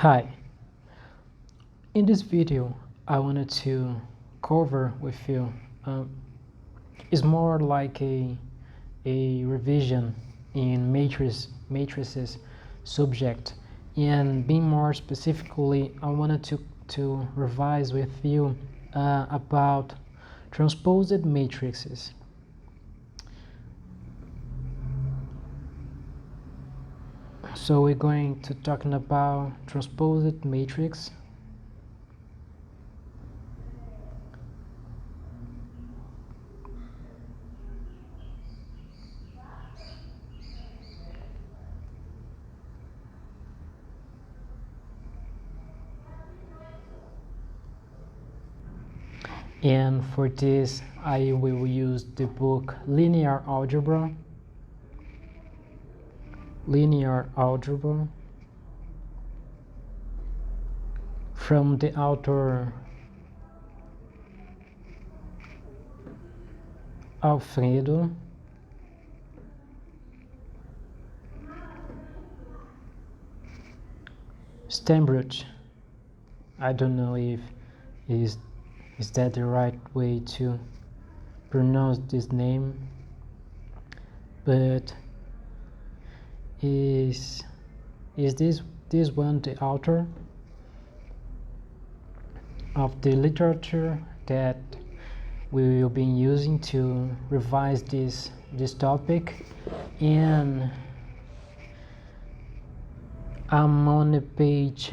Hi, in this video I wanted to cover with you is more like a revision in matrices subject, and being more specifically I wanted to revise with you about transposed matrices. So we're going to talking about transposed matrix. And for this I will use the book Linear Algebra from the author Alfredo Steinbrück. I don't know if is that the right way to pronounce this name, but is this one the author of the literature that we will be using to revise this topic? And I'm on the page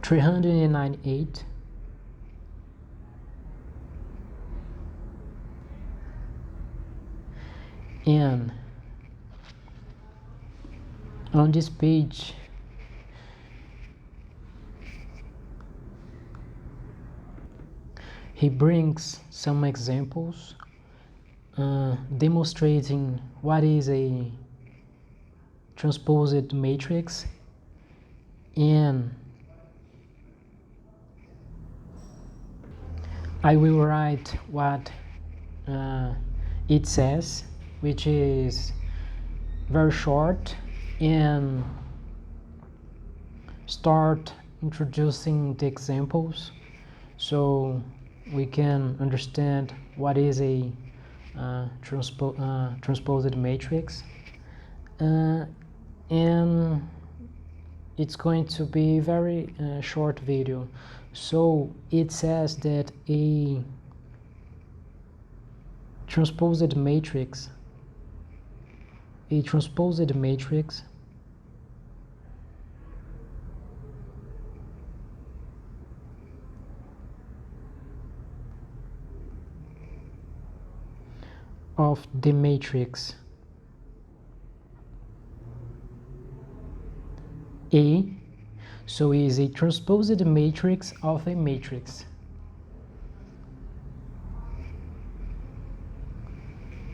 398, and on this page he brings some examples demonstrating what is a transposed matrix, and I will write what it says, which is very short, and start introducing the examples so we can understand what is a transposed matrix. And it's going to be a very short video. So it says that a transposed matrix of the matrix A, so it is a transposed matrix of a matrix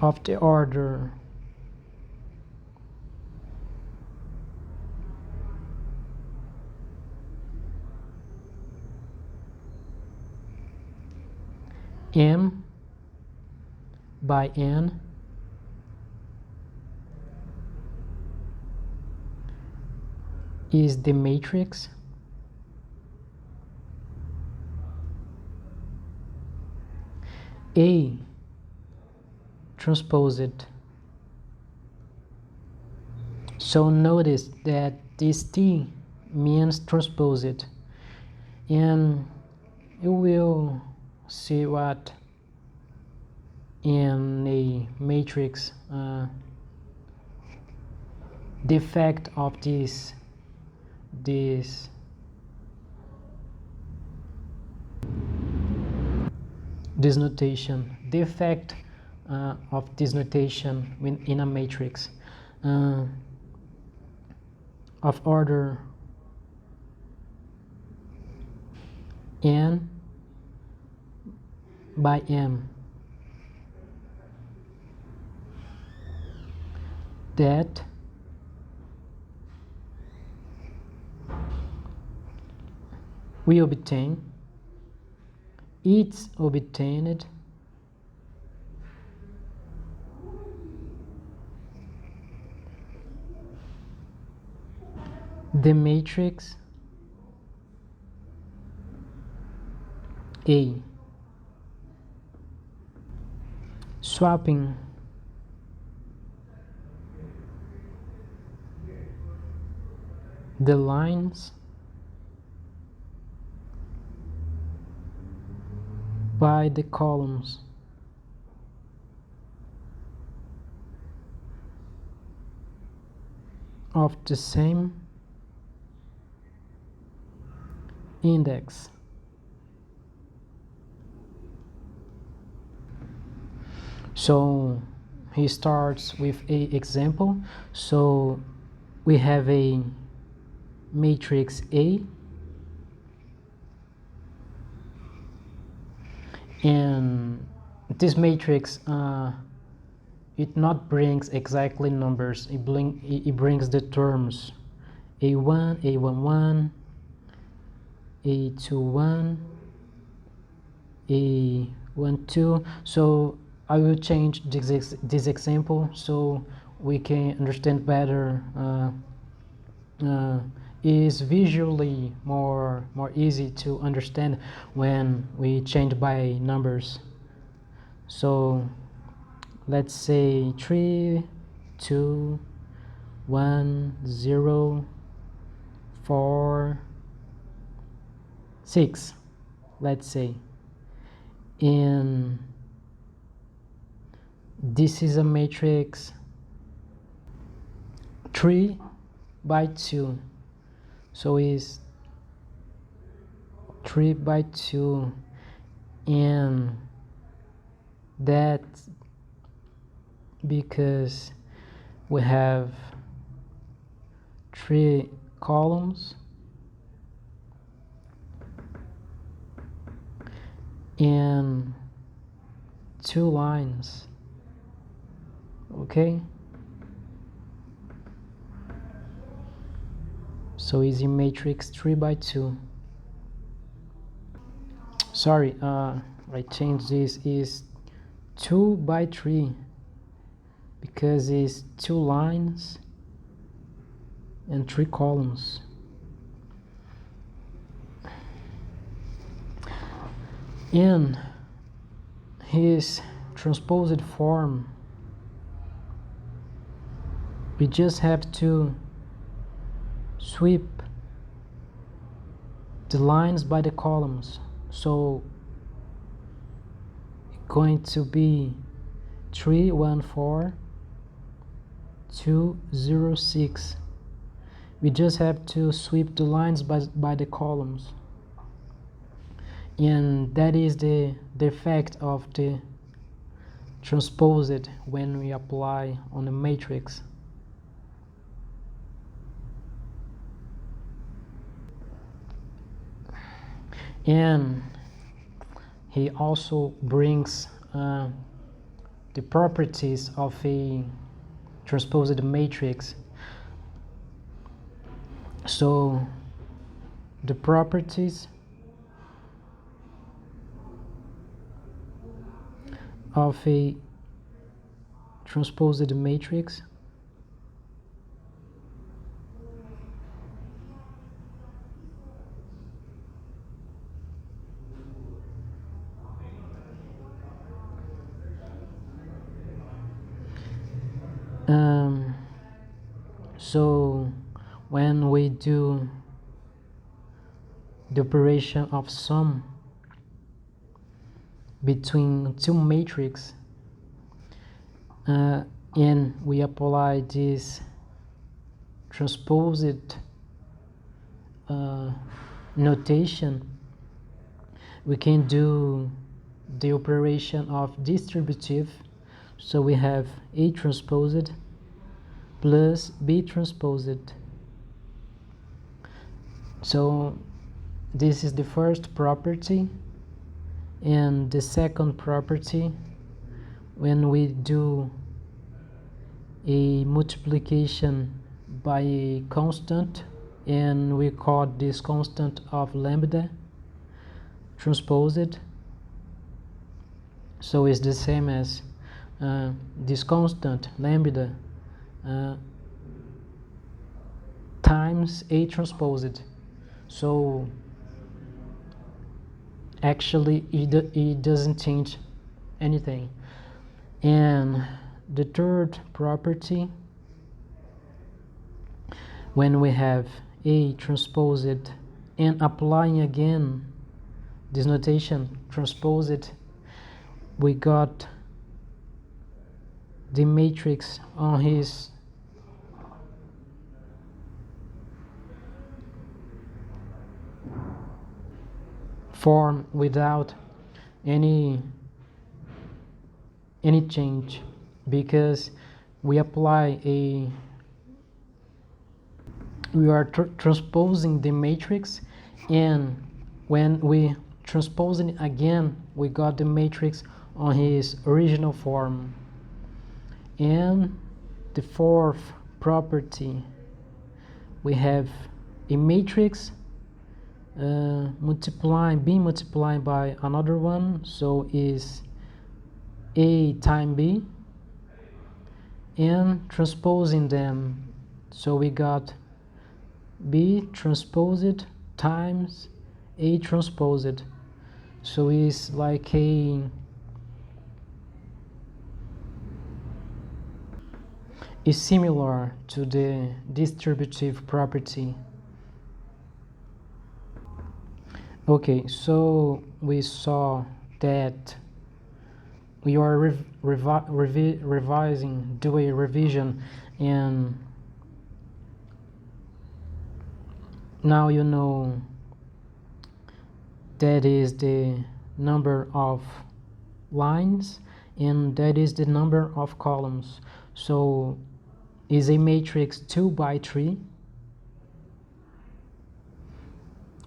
of the order M by N is the matrix A transposed. So notice that this T means transposed, and you will see what in a matrix the effect of this notation, the effect of this notation in a matrix of order N by M, that we obtain, it's obtained the matrix A, swapping the lines by the columns of the same index. So he starts with a example. So we have a matrix A, and this matrix it not brings exactly numbers, it brings the terms A1, A11, A21, A12. So I will change this example so we can understand better. Is visually more easy to understand when we change by numbers. So let's say 3, 2, 1, 0, 4, 6, let's say. And this is a matrix 3 by 2. So it's 3 by 2, and that's because we have 3 columns and 2 lines. Okay, so it's a matrix 3 by 2. Sorry, I changed this, is 2 by 3 because it's 2 lines and 3 columns. In his transposed form, we just have to sweep the lines by the columns. So it's going to be 3, 1, 4, 2, 0, 6. We just have to sweep the lines by the columns, and that is the effect of the transposed when we apply on a matrix. And he also brings the properties of a transposed matrix. So the properties of a transposed matrix so when we do the operation of sum between two matrices, and we apply this transposed notation, we can do the operation of distributive. So we have A transposed plus B transposed. So this is the first property. And the second property, when we do a multiplication by a constant, and we call this constant of lambda transposed, so it's the same as this constant lambda times A transposed. So actually it doesn't change anything. And the third property, when we have A transposed and applying again this notation transposed, we got the matrix on his form without any change, because we apply we are transposing the matrix, and when we transpose it again, we got the matrix on his original form. And the fourth property, we have a matrix being multiplied by another one, so is A times B, and transposing them, so we got B transposed times A transposed, so it's like is similar to the distributive property. Okay, so we saw that we are revising, do a revision, and now you know that is the number of lines and that is the number of columns. So is a matrix 2 by 3.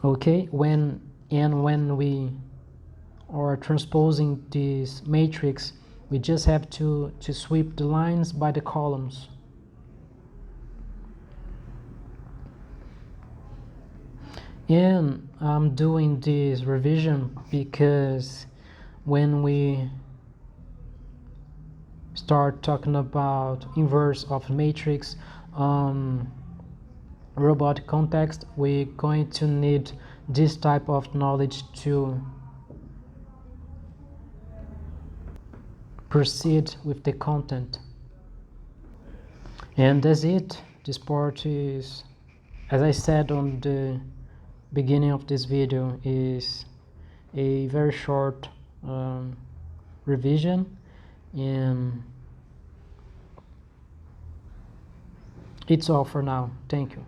Okay, when we are transposing this matrix, we just have to sweep the lines by the columns. And I'm doing this revision because when we start talking about inverse of matrix robot context, we're going to need this type of knowledge to proceed with the content. And that's it. This part is, as I said on the beginning of this video, is a very short revision, and it's all for now. Thank you.